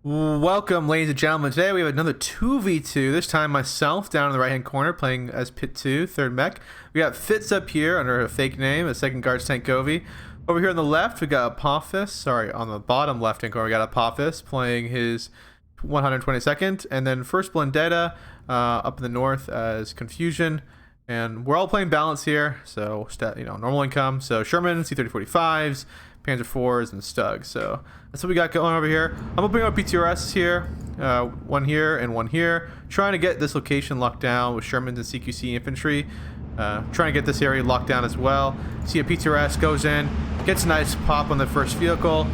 Welcome, ladies and gentlemen. Today we have another 2v2. This time myself down in the right-hand corner playing as Pitoo, third mech. We got Fitz up here under a fake name, a second guards tank Govy. Over here on the left, we got Apofis. Sorry, on the bottom left-hand corner, we got Apofis playing his 122nd. And then first Blendetta up in the north as Confusion. And we're all playing balance here, so normal income. So Sherman, C-3045s, Panzer IVs, and Stugs. So that's what we got going over here. I'm opening up PTRS here, one here and one here, trying to get this location locked down with Shermans and CQC infantry. Trying to get this area locked down as well. See a PTRS goes in, gets a nice pop on the first vehicle,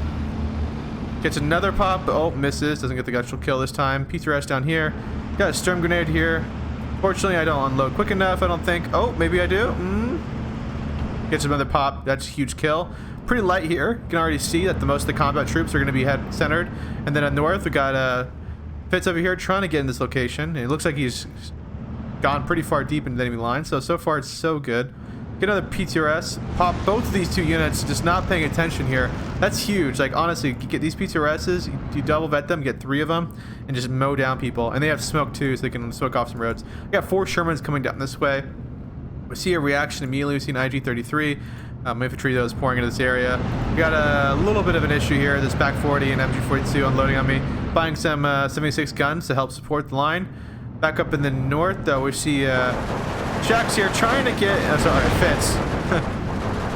gets another pop, oh, misses, doesn't get the guttural kill this time. PTRS down here, got a Sturm Grenade here. Fortunately, I don't unload quick enough, I don't think. Oh, maybe I do. Gets another pop, that's a huge kill. Pretty light here. You can already see that the most of the combat troops are going to be head centered. And then up north, we got Fitz over here trying to get in this location. And it looks like he's gone pretty far deep into the enemy line. So far it's so good. Get another PTRS. Pop both of these two units, just not paying attention here. That's huge. Like, honestly, you get these PTRSs, you double vet them, get 3 of them, and just mow down people. And they have smoke too, so they can smoke off some roads. We got 4 Shermans coming down this way. We see a reaction immediately. We see an IG-33. Infantry that was pouring into this area. We got a little bit of an issue here. This back 40 and MG42 unloading on me. Buying some 76 guns to help support the line. Back up in the north, though, we see Shack's here trying to get. Fitz.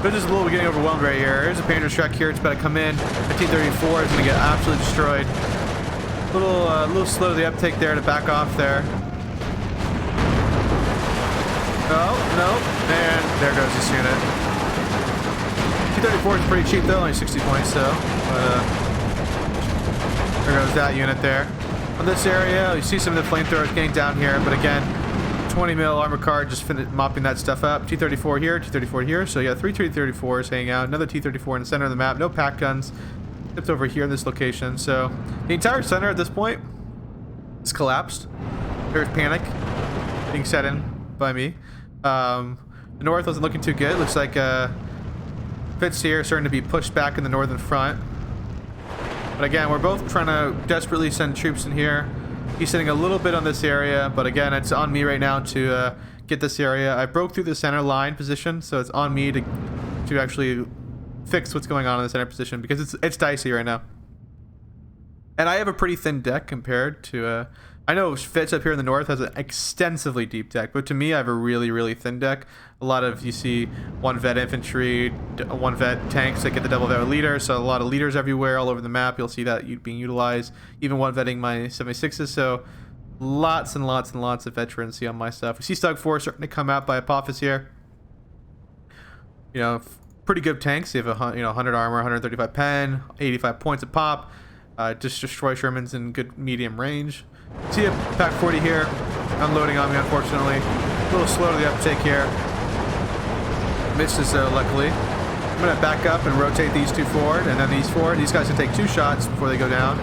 They're just a little bit getting overwhelmed right here. Here's a Panzer Strike here. It's about to come in. 1534 is going to get absolutely destroyed. A little slow to the uptake there to back off there. Oh, no. And there goes this unit. 234 is pretty cheap though, only 60 points though. But there goes that unit there. On this area, you see some of the flamethrowers getting down here, but again, 20 mil armor card just mopping that stuff up. T-34 here, T-34 here. So yeah, 3 T-34s hanging out. Another T-34 in the center of the map. No pack guns. Tipped over here in this location. So the entire center at this point is collapsed. There's panic being set in by me. The north wasn't looking too good. Looks like Fitz here starting to be pushed back in the northern front. But again, we're both trying to desperately send troops in here. He's sitting a little bit on this area, but again, it's on me right now to get this area. I broke through the center line position, so it's on me to actually fix what's going on in the center position because it's dicey right now. And I have a pretty thin deck compared to I know Fitz up here in the north has an extensively deep deck, but to me I have a really, really thin deck. A lot of, you see, 1 vet infantry, 1 vet tanks that get the double vet leader, so a lot of leaders everywhere all over the map. You'll see that being utilized. Even 1 vetting my 76s, so lots and lots and lots of veterans see on my stuff. We see Stug 4 starting to come out by Apofis here. You know, pretty good tanks. They have 100 armor, 135 pen, 85 points a pop. Just destroy Shermans in good medium range. See a pack 40 here, unloading on me unfortunately. A little slow to the uptake here. Misses though, luckily. I'm gonna back up and rotate these 2 forward, and then these 4. These guys can take 2 shots before they go down.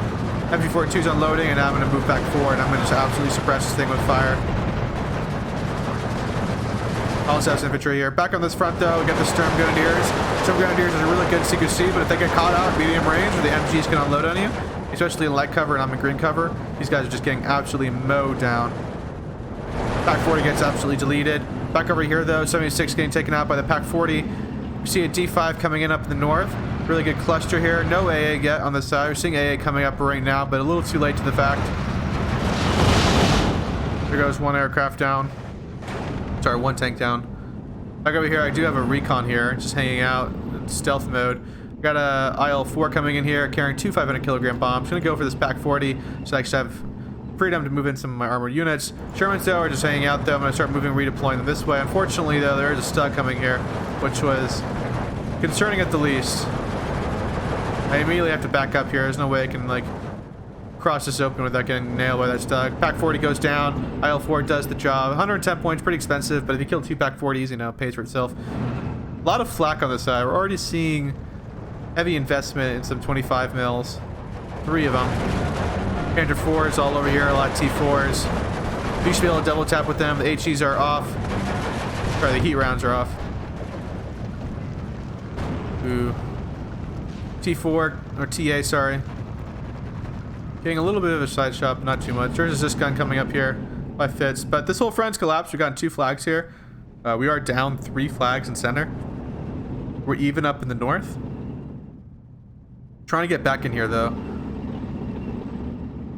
MG42's unloading, and now I'm gonna move back forward. I'm gonna just absolutely suppress this thing with fire. Also has infantry here. Back on this front though, we got the Sturm Grenadiers. Sturm Grenadiers is a really good CQC, but if they get caught out at medium range, or the MGs can unload on you, especially in light cover and I'm in green cover, these guys are just getting absolutely mowed down. Pack 40 gets absolutely deleted. Back over here though, 76 getting taken out by the Pack 40. We see a D5 coming in up in the north. Really good cluster here. No AA yet on the side. We're seeing AA coming up right now, but a little too late to the fact. There goes 1 aircraft down. Sorry, 1 tank down. Back over here, I do have a recon here, just hanging out in stealth mode. Got a IL-4 coming in here, carrying 2 500-kilogram bombs. Gonna go for this Pack 40, so I actually have freedom to move in some of my armored units. Shermans though are just hanging out though. I'm gonna start moving, redeploying them this way. Unfortunately though, there is a Stug coming here, which was concerning at the least. I immediately have to back up here. There's no way I can like cross this open without getting nailed by that Stug. Pack 40 goes down. IL-4 does the job. 110 points, pretty expensive, but if you kill 2 Pack 40s, you know, it pays for itself. A lot of flak on the side. We're already seeing heavy investment in some 25 mils. 3 of them. Panzer IVs all over here, a lot of T4s. You should be able to double tap with them. The HEs are off. Sorry, the heat rounds are off. Ooh. T4, or TA, sorry. Getting a little bit of a side shot, but not too much. There's this gun coming up here by Fitz. But this whole front's collapsed. We've gotten 2 flags here. We are down 3 flags in center. We're even up in the north. Trying to get back in here, though.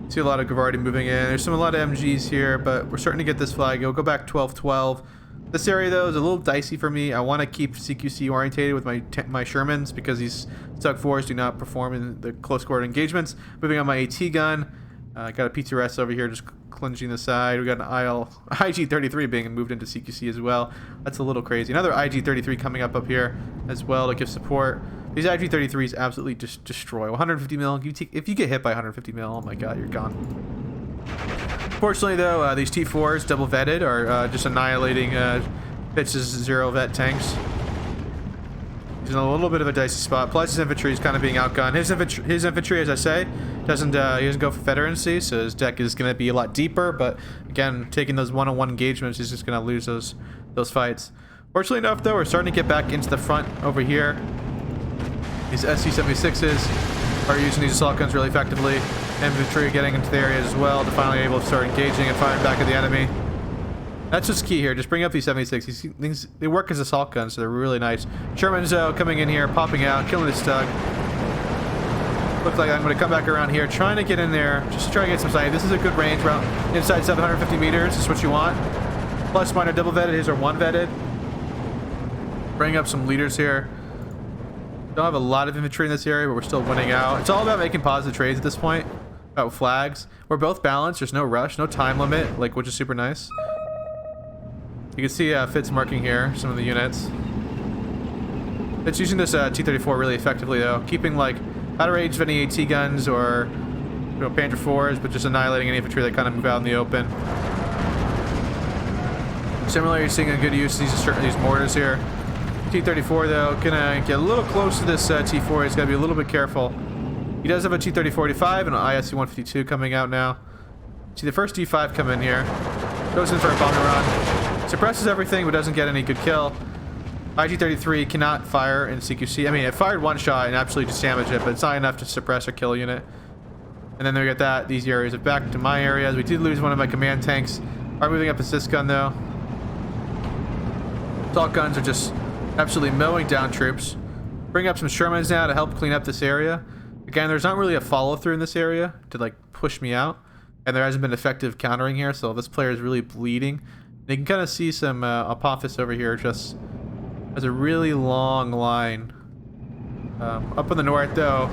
See a lot of Gavardi moving in. There's a lot of MGs here, but we're starting to get this flag. It'll go back 12-12. This area, though, is a little dicey for me. I want to keep CQC orientated with my Shermans because these Stug 4s do not perform in the close quarter engagements. Moving on my AT gun. Got a P2S over here just clinging the side. We got an IG-33 being moved into CQC as well. That's a little crazy. Another IG-33 coming up here as well to give support. These IG-33s absolutely just destroy. 150 mil. If you get hit by 150 mil, oh my god, you're gone. Fortunately, though, these T4s, double vetted, are just annihilating Fitz's 0 vet tanks. He's in a little bit of a dicey spot. Plus, his infantry is kind of being outgunned. His infantry, as I say, he doesn't go for veterancy, so his deck is going to be a lot deeper. But again, taking those one-on-one engagements, he's just going to lose those fights. Fortunately enough, though, we're starting to get back into the front over here. These SC-76s are using these assault guns really effectively. Infantry getting into the area as well to finally able to start engaging and firing back at the enemy. That's just key here. Just bring up these 76. These things, they work as assault guns, so they're really nice. Sherman's coming in here, popping out, killing this Stug. Looks like I'm going to come back around here, trying to get in there, just to try to get some sight. This is a good range, around inside 750 meters. This is what you want. Plus, mine are double vetted. His are 1 vetted. Bring up some leaders here. Don't have a lot of infantry in this area, but we're still winning out. It's all about making positive trades at this point. About flags. We're both balanced. There's no rush, no time limit, like, which is super nice. You can see Fitz marking here some of the units. It's using this T-34 really effectively, though, keeping like out of range of any AT guns or Panther 4s, but just annihilating any infantry that kind of move out in the open. Similarly, you're seeing a good use of these mortars here. T-34, though, gonna get a little close to this T4. He's gotta be a little bit careful. He does have a T-30-45 and an ISC-152 coming out now. See the first D5 come in here. Goes in for a bombing run. Suppresses everything, but doesn't get any good kill. IG-33 cannot fire in CQC. I mean, it fired 1 shot and absolutely just damaged it, but it's not enough to suppress or kill a unit. And then we get that. These areas are back to my areas. We did lose one of my command tanks. Are moving up assist gun, though. Assault guns are just absolutely mowing down troops. Bring up some Shermans now to help clean up this area. Again, there's not really a follow-through in this area to like push me out, and there hasn't been effective countering here, so this player is really bleeding. And you can kind of see some Apofis over here just has a really long line. Up in the north, though,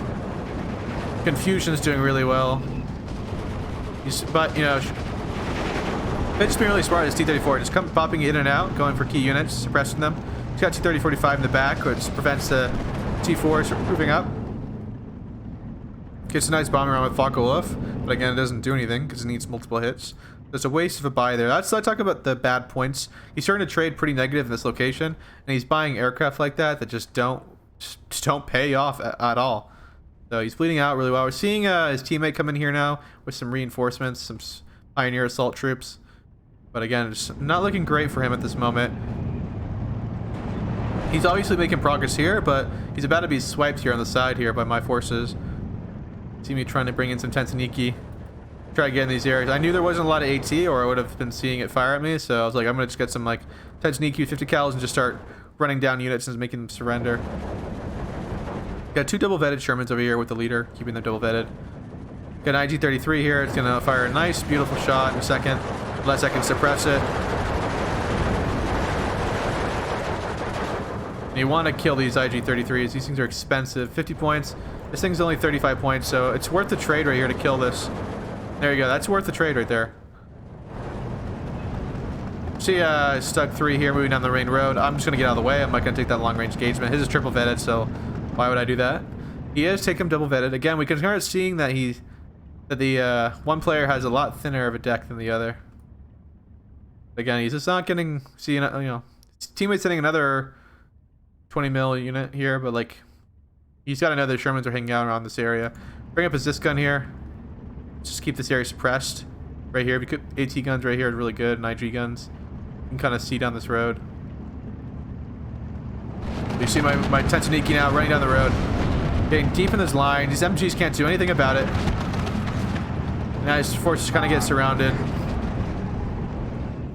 Confusion's doing really well. But, you know, they've just been really smart as T-34, just popping in and out, going for key units, suppressing them. He's got T-30-45 in the back, which prevents the T4s from moving up. Gets a nice bombing run with Focke-Wulf, but again, it doesn't do anything because it needs multiple hits. There's a waste of a buy there. That's I talk about the bad points. He's starting to trade pretty negative in this location, and he's buying aircraft like that just don't pay off at all. So he's bleeding out really well. We're seeing his teammate come in here now with some reinforcements, some Pioneer assault troops. But again, it's not looking great for him at this moment. He's obviously making progress here, but he's about to be swiped here on the side here by my forces. See me trying to bring in some Tensaniki. Try to get in these areas. I knew there wasn't a lot of AT, or I would have been seeing it fire at me, so I was like, I'm going to just get some like Tensaniki 50 cals and just start running down units and making them surrender. Got 2 double vetted Shermans over here with the leader, keeping them double vetted. Got an IG-33 here. It's going to fire a nice, beautiful shot in a second, unless I can suppress it. And you want to kill these IG-33s. These things are expensive. 50 points. This thing's only 35 points, so it's worth the trade right here to kill this. There you go. That's worth the trade right there. See, Stug 3 here moving down the main road. I'm just going to get out of the way. I'm not going to take that long-range engagement. His is triple vetted, so why would I do that? He is taking him double vetted. Again, we can start seeing that the one player has a lot thinner of a deck than the other. Again, he's just not getting, his teammate's hitting another 20 mil unit here, but like, he's got another Shermans are hanging out around this area. Bring up his disc gun here. Just keep this area suppressed. Right here, AT guns right here are really good, and IG guns. You can kind of see down this road. You see my Tensaniki now running down the road. Getting deep in this line. These MGs can't do anything about it. Now his forces kind of get surrounded.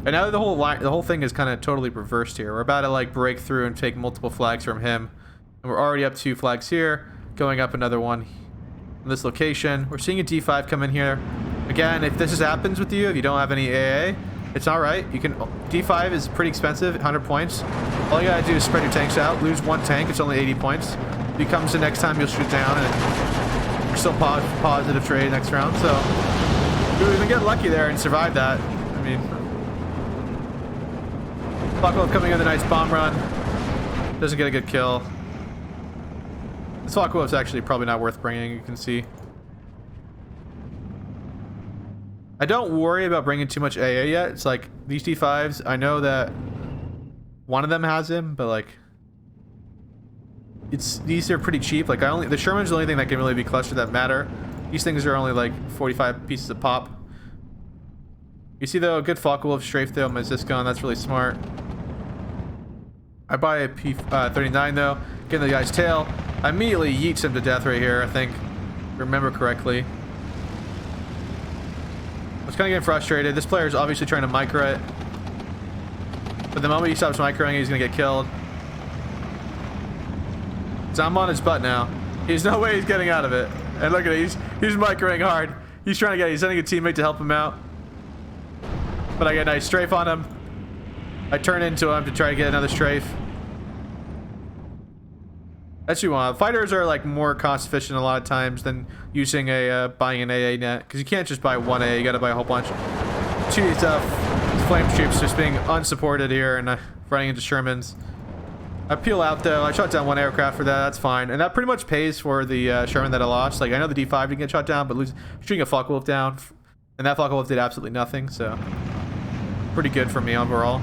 And now the whole thing is kind of totally reversed here. We're about to like break through and take multiple flags from him. And we're already up 2 flags here, going up another one in this location. We're seeing a D5 come in here. Again, if this happens with you, if you don't have any AA, it's alright. You can D5 is pretty expensive, 100 points. All you gotta do is spread your tanks out, lose 1 tank, it's only 80 points. If he comes the next time, you'll shoot down, and you're still positive trade next round. So you even get lucky there and survive that. I mean, Buckle coming in with a nice bomb run. Doesn't get a good kill. This Focke-Wulf's actually probably not worth bringing, you can see. I don't worry about bringing too much AA yet. It's like, these D5s, I know that one of them has him, but like, these are pretty cheap. Like, the Sherman's the only thing that can really be clustered that matter. These things are only like 45 pieces a pop. You see though, a good Focke-Wulf strafe though, my Zbuczyn, that's really smart. I buy a P39 though, get in the guy's tail. I immediately yeets him to death right here, I think. If I remember correctly. I was kind of getting frustrated. This player is obviously trying to micro it. But the moment he stops microing, he's going to get killed. So I'm on his butt now. There's no way he's getting out of it. And look at it, he's microing hard. He's trying to get, he's sending a teammate to help him out. But I get a nice strafe on him. I turn into him to try to get another strafe. That's what you want. Fighters are like more cost efficient a lot of times than using buying an AA net, because you can't just buy 1 AA, you gotta buy a whole bunch. These flame troops just being unsupported here and running into Shermans. I peel out though. I shot down 1 aircraft for that. That's fine, and that pretty much pays for the Sherman that I lost. Like, I know the D5 didn't get shot down, but shooting a Focke-Wulf down, and that Focke-Wulf did absolutely nothing. So pretty good for me overall.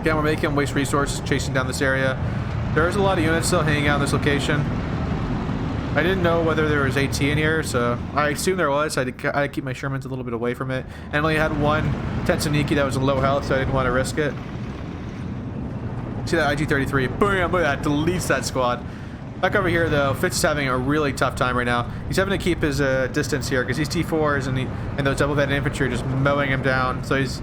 Again, we're making him waste resources chasing down this area. There's a lot of units still hanging out in this location. I didn't know whether there was AT in here, so I assumed there was. I had to keep my Shermans a little bit away from it. And I only had 1 Tetsuniki that was in low health, so I didn't want to risk it. See that IG-33? Boom! Look at that. Deletes that squad. Back over here, though, Fitz is having a really tough time right now. He's having to keep his distance here because these T4s and those double-vetted infantry are just mowing him down. So he's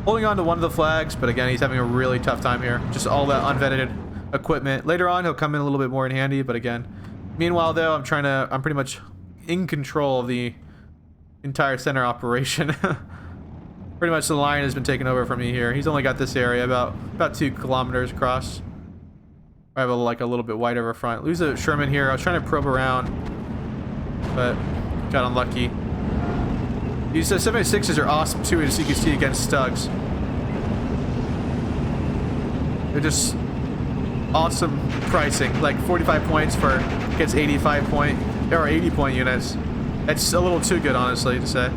holding on to 1 of the flags, but again, he's having a really tough time here. Just all that unvetted equipment. Later on, he'll come in a little bit more in handy, but again, meanwhile though, I'm pretty much in control of the entire center operation. Pretty much the line has been taken over from me here. He's only got this area about 2 kilometers across. I have like a little bit wider of a front. Lose a Sherman here. I was trying to probe around, but got unlucky. These 76s are awesome too, as you can see, against Stugs. They're just awesome pricing, like 45 points for against 85 point or 80 point units. It's a little too good, honestly, to say.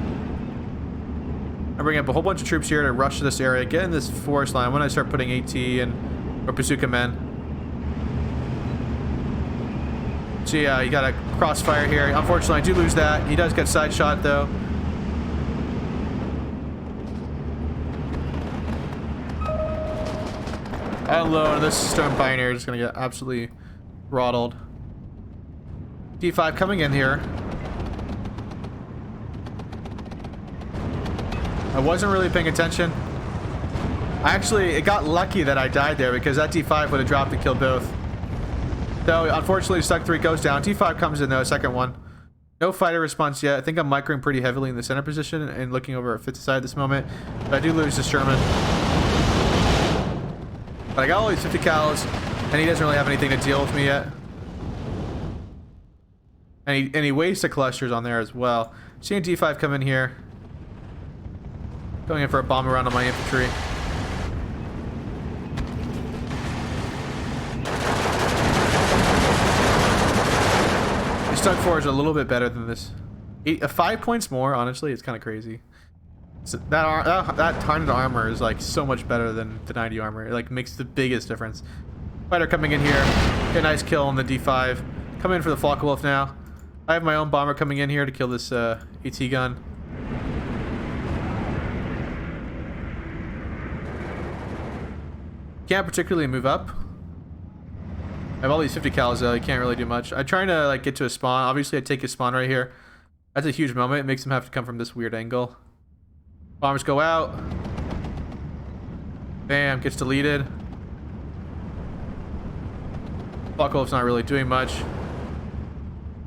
I bring up a whole bunch of troops here to rush to this area, get in this forest line when I start putting AT and or bazooka men. So yeah, you got a crossfire here. Unfortunately, I do lose that. He does get side shot though. Alone, this Stone Pioneer is going to get absolutely throttled. D5 coming in here. I wasn't really paying attention. It got lucky that I died there because that D5 would have dropped and killed both. So, unfortunately, Stuck 3 goes down. T5 comes in though, second one. No fighter response yet. I think I'm microing pretty heavily in the center position and looking over at Fitz's side at this moment. But I do lose to Sherman. But I got all these 50 cals, and he doesn't really have anything to deal with me yet. And he wastes the clusters on there as well. Seeing D5 come in here. Going in for a bomb around on my infantry. This Stug 4 is a little bit better than this. 5 points more, honestly, it's kind of crazy. So that targeted armor is like so much better than the 90 armor. It like makes the biggest difference. Fighter coming in here, get a nice kill on the D5. Come in for the Focke-Wulf now. I have my own bomber coming in here to kill this AT gun. Can't particularly move up. I have all these 50 cals though. You can't really do much. I'm trying to like get to a spawn. Obviously, I take a spawn right here. That's a huge moment. It makes him have to come from this weird angle. Bombers go out. Bam, gets deleted. Buckwolf's not really doing much.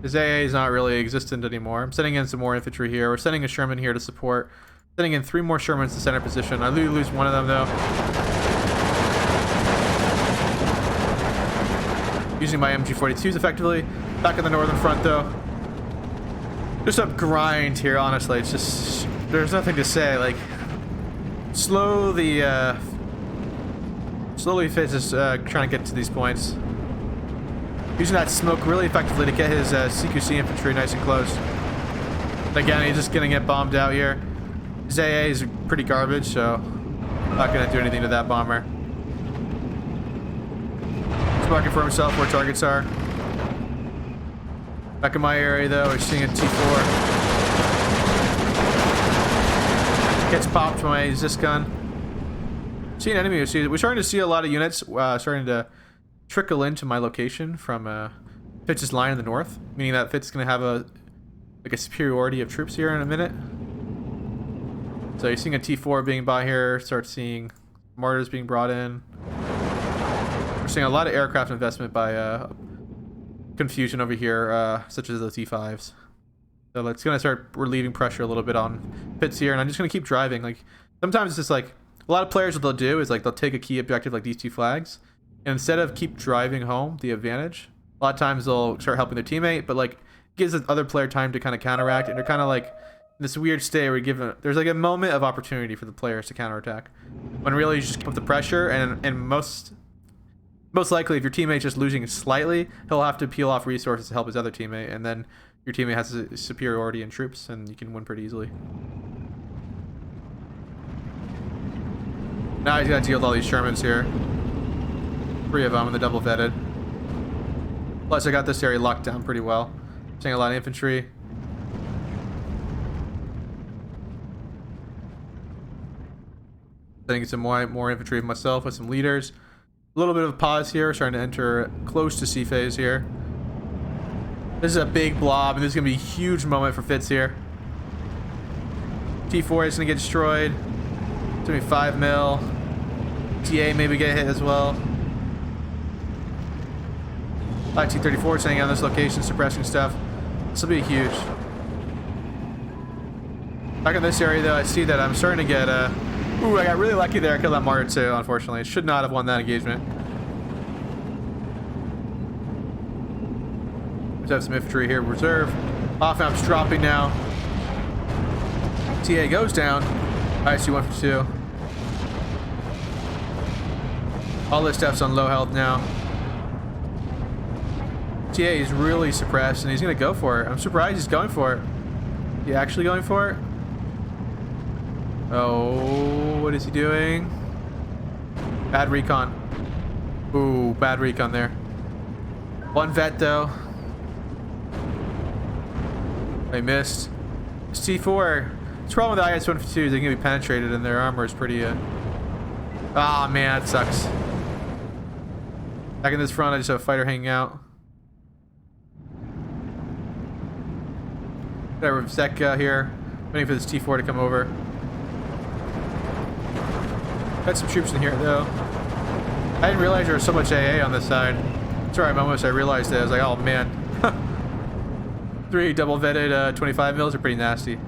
His AA is not really existent anymore. I'm sending in some more infantry here. We're sending a Sherman here to support. Sending in 3 more Shermans to center position. I lose one of them though. Using my MG42s effectively. Back in the northern front though. Just a grind here, honestly. It's just, there's nothing to say. Like, slowly Fitz is trying to get to these points. Using that smoke really effectively to get his CQC infantry nice and close. But again, he's just gonna get bombed out here. His AA is pretty garbage, so not gonna do anything to that bomber. He's marking for himself where targets are. Back in my area though, we're seeing a T4. Gets popped by my Zbuczyn. See an enemy. We're starting to see a lot of units starting to trickle into my location from Fitz's line in the north, meaning that Fitz is going to have a superiority of troops here in a minute. So you're seeing a T4 being bought here. Start seeing mortars being brought in. We're seeing a lot of aircraft investment by Confusion over here, such as the T5s. So it's going to start relieving pressure a little bit on Fitz here, and I'm just going to keep driving. Like, sometimes it's just like, a lot of players, what they'll do is like they'll take a key objective like these 2 flags, and instead of keep driving home the advantage, a lot of times they'll start helping their teammate, but like gives the other player time to kind of counteract, and they're kind of like in this weird state where there's like a moment of opportunity for the players to counterattack, when really you just keep up the pressure, and most likely if your teammate's just losing slightly, he'll have to peel off resources to help his other teammate, and then your teammate has a superiority in troops, and you can win pretty easily. Now he's got to deal with all these Shermans here. 3 of them and the double vetted. Plus I got this area locked down pretty well. Seeing a lot of infantry. Sending some more infantry of myself with some leaders. A little bit of a pause here, starting to enter close to C phase here. This is a big blob, and this is going to be a huge moment for Fitz here. T4 is going to get destroyed. It's going to be 5 mil. TA maybe get hit as well. T-34 staying on this location, suppressing stuff. This will be huge. Back in this area, though, I see that I'm starting to get ooh, I got really lucky there. I killed that martyr too, unfortunately. Should not have won that engagement. Let's have some infantry here, reserve. Off-amp's dropping now. TA goes down. I see 1 for 2. All this stuff's on low health now. TA is really suppressed, and he's gonna go for it. I'm surprised he's going for it. He actually going for it? Oh, what is he doing? Bad recon. Ooh, bad recon there. 1 vet though. I missed. This T4. The problem with the IS-152 is they can be penetrated, and their armor is pretty. Ah, man, that sucks. Back in this front, I just have a fighter hanging out. Got a Sec here, waiting for this T4 to come over. Got some troops in here though. I didn't realize there was so much AA on this side. Sorry, moments I realized it. I was like, oh man. 3 double vetted 25 mils are pretty nasty.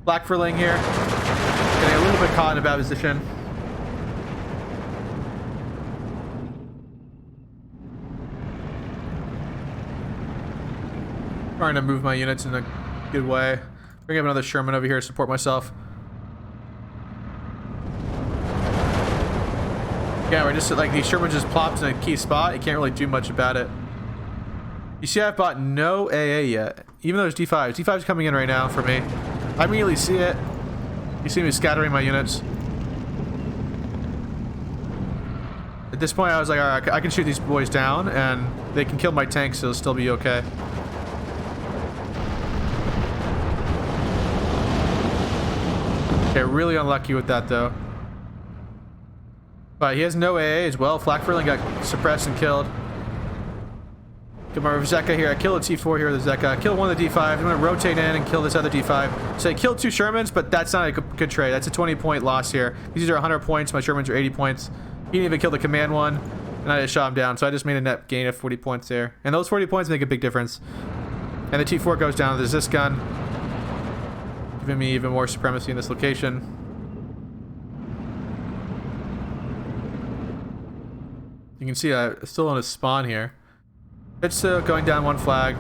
Black furling here. Getting a little bit caught in a bad position. Trying to move my units in a good way. Bring up another Sherman over here to support myself. Yeah, we're just like these Sherman just plopped in a key spot. You can't really do much about it. You see, I've bought no AA yet, even though there's D5s. D5's coming in right now for me. I immediately see it. You see me scattering my units. At this point, I was like, all right, I can shoot these boys down, and they can kill my tanks, so it'll still be okay. Okay, really unlucky with that though. But he has no AA as well. Flak Furling got suppressed and killed. Get my Zeka here. I kill a T4 here with the Zeka. Kill one of the D5. I'm going to rotate in and kill this other D5. So I killed 2 Shermans, but that's not a good trade. That's a 20-point loss here. These are 100 points. My Shermans are 80 points. He didn't even kill the command one, and I just shot him down. So I just made a net gain of 40 points there. And those 40 points make a big difference. And the T4 goes down. There's this gun, giving me even more supremacy in this location. You can see I'm still on his spawn here. It's going down 1 flag.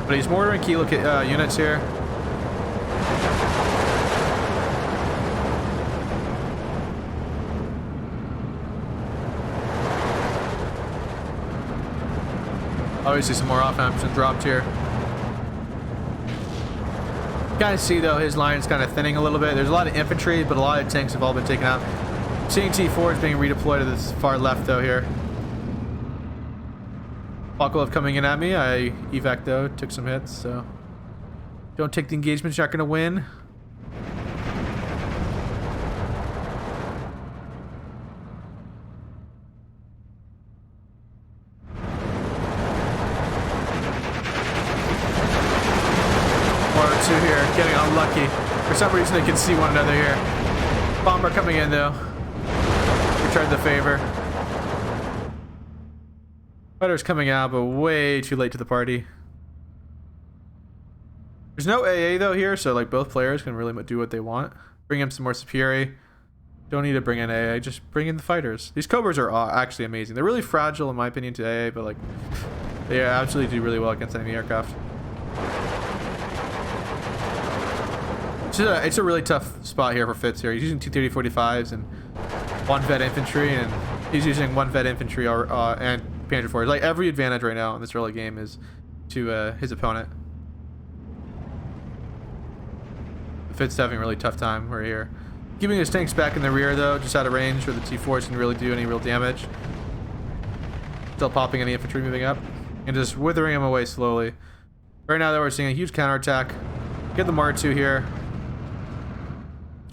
But he's mortaring key units here. Obviously some more off-amps and dropped here. You kind of see though his line's kind of thinning a little bit. There's a lot of infantry, but a lot of tanks have all been taken out. Seeing T4s being redeployed to this far left though here. Apocalypse coming in at me. I evac though, took some hits, so don't take the engagement, you're not gonna win. Two here, getting unlucky. For some reason they can see one another here. Bomber coming in though. Returned the favor. Fighter's coming out, but way too late to the party. There's no AA though here, so like both players can really do what they want. Bring in some more Superi. Don't need to bring in AA, just bring in the fighters. These Cobras are actually amazing. They're really fragile in my opinion to AA, but like they absolutely do really well against enemy aircraft. It's a really tough spot here for Fitz here. He's using 230-45s and 1 vet infantry, and he's using 1 vet infantry and Panzer IV. Like every advantage right now in this early game is to his opponent. Fitz is having a really tough time right here. Keeping his tanks back in the rear though, just out of range where the T4s can really do any real damage. Still popping any infantry moving up and just withering him away slowly. Right now though we're seeing a huge counterattack. Get the Mark II here.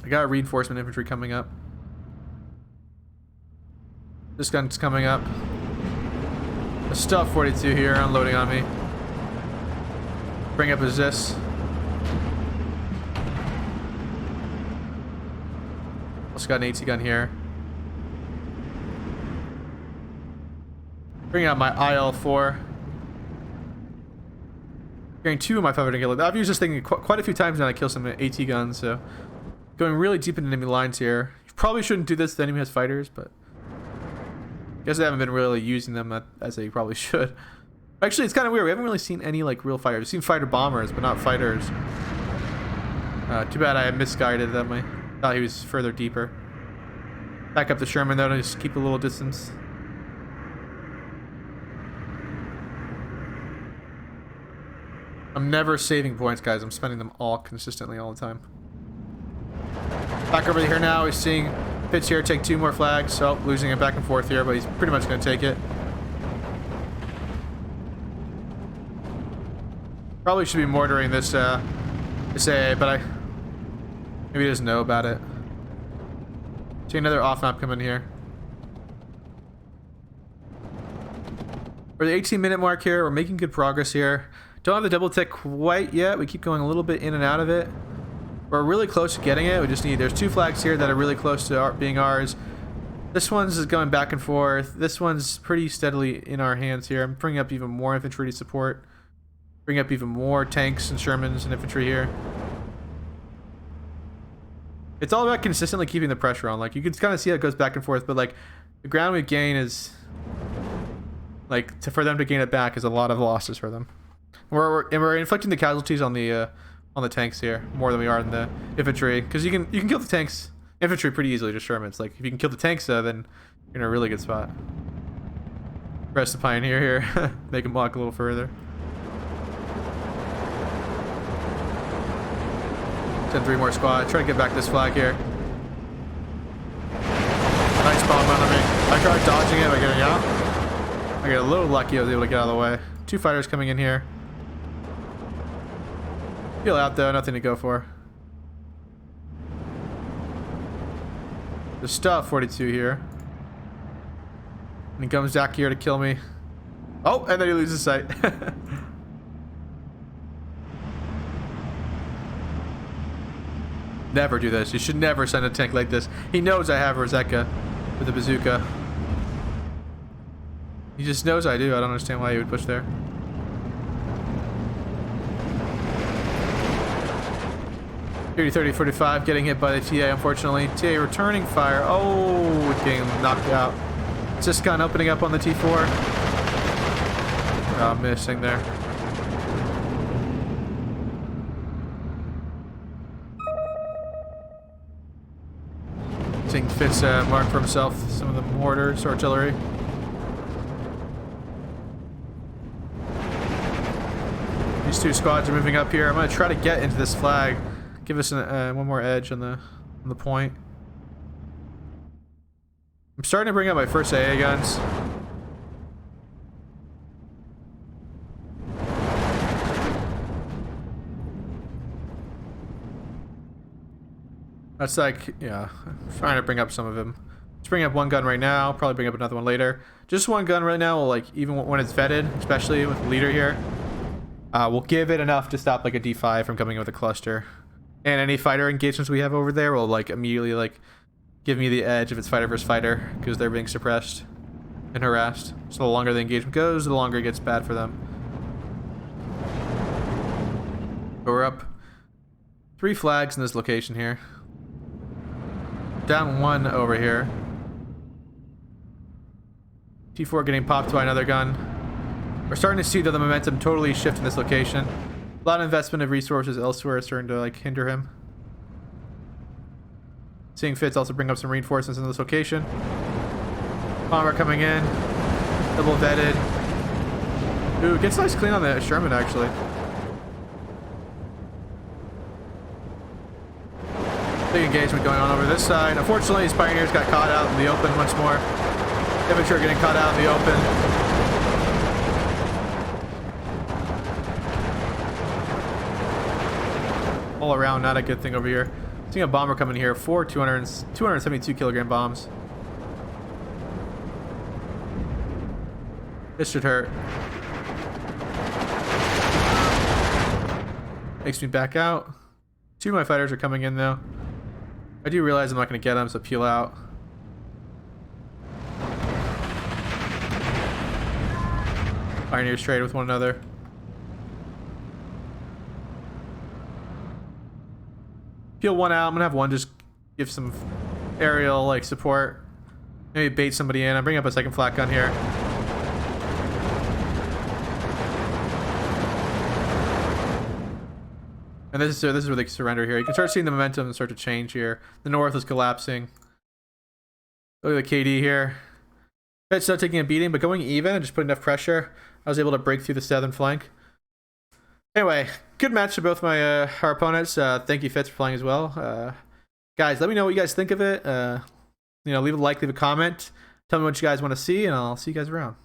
I got reinforcement infantry coming up. This gun's coming up. A Stuff 42 here unloading on me. Bring up a Zis. Also got an AT gun here. Bring out my IL-4. Getting 2 of my 500 kills. I've used this thing quite a few times now. I kill some AT guns, so going really deep into enemy lines here. You probably shouldn't do this if the enemy has fighters, but I guess I haven't been really using them as they probably should. Actually, it's kind of weird. We haven't really seen any like real fighters. We've seen fighter bombers, but not fighters. Too bad I misguided them. I thought he was further deeper. Back up the Sherman though to just keep a little distance. I'm never saving points, guys. I'm spending them all consistently all the time. Back over here now. We're seeing Fitz here take 2 more flags. So losing it back and forth here, but he's pretty much going to take it. Probably should be mortaring this AA, but maybe he doesn't know about it. See another off map coming here. We're the 18-minute mark here. We're making good progress here. Don't have the double tick quite yet. We keep going a little bit in and out of it. We're really close to getting it. We just need, there's 2 flags here that are really close to being ours. This one's is going back and forth. This one's pretty steadily in our hands here. I'm bringing up even more infantry to support. Bring up even more tanks and Shermans and infantry here. It's all about consistently keeping the pressure on. Like you can kind of see how it goes back and forth, but like the ground we gain is like for them to gain it back is a lot of losses for them. We're inflicting the casualties on the tanks here more than we are in the infantry, because you can kill the tanks infantry pretty easily just Shermans. Like if you can kill the tanks then you're in a really good spot. Press the Pioneer here. Make him walk a little further. Send 3 more squad. Try to get back this flag here. Nice bomb on me. I tried dodging it by getting out. I got a little lucky. I was able to get out of the way. 2 fighters coming in here. Heal out though, nothing to go for. The Stuff 42 here. And he comes back here to kill me. Oh, and then he loses sight. Never do this. You should never send a tank like this. He knows I have Roseka with the bazooka. He just knows I do. I don't understand why he would push there. .30, 45, getting hit by the TA, unfortunately. TA returning fire. Oh, getting knocked out. Zbuczyn opening up on the T4. Oh, missing there. Seeing Fitz mark for himself some of the mortars, artillery. These two squads are moving up here. I'm going to try to get into this flag. Give us one more edge on the point. I'm starting to bring up my first AA guns. That's like, yeah, I'm trying to bring up some of them. Let's bring up one gun right now, probably bring up another one later. Just one gun right now will, like, even when it's vetted, especially with the leader here, we'll give it enough to stop like a D5 from coming with a cluster. And any fighter engagements we have over there will like immediately like give me the edge if it's fighter versus fighter because they're being suppressed and harassed. So the longer the engagement goes, the longer it gets bad for them. But we're up 3 flags in this location here. Down 1 over here. T4 getting popped by another gun. We're starting to see that the momentum totally shift in this location. A lot of investment of resources elsewhere is starting to like hinder him. Seeing Fitz also bring up some reinforcements in this location. Bomber coming in. Double vetted. Ooh, gets nice clean on the Sherman actually. Big engagement going on over this side. Unfortunately, his pioneers got caught out in the open once more. Infantry getting caught out in the open. All around, not a good thing over here. Seeing a bomber coming here for 272 kilogram bombs. This should hurt. Makes me back out. 2 of my fighters are coming in though. I do realize I'm not going to get them, so peel out. Pioneers trade with one another. Peel one out. I'm gonna have one just give some aerial like support. Maybe bait somebody in. I'm bringing up a second flak gun here. And this is where they surrender here. You can start seeing the momentum start to change here. The north is collapsing. Look at the KD here. It's not taking a beating, but going even and just putting enough pressure, I was able to break through the southern flank. Anyway, good match to both my our opponents. Thank you, Fitz, for playing as well. Guys, let me know what you guys think of it. You know, leave a like, leave a comment. Tell me what you guys want to see, and I'll see you guys around.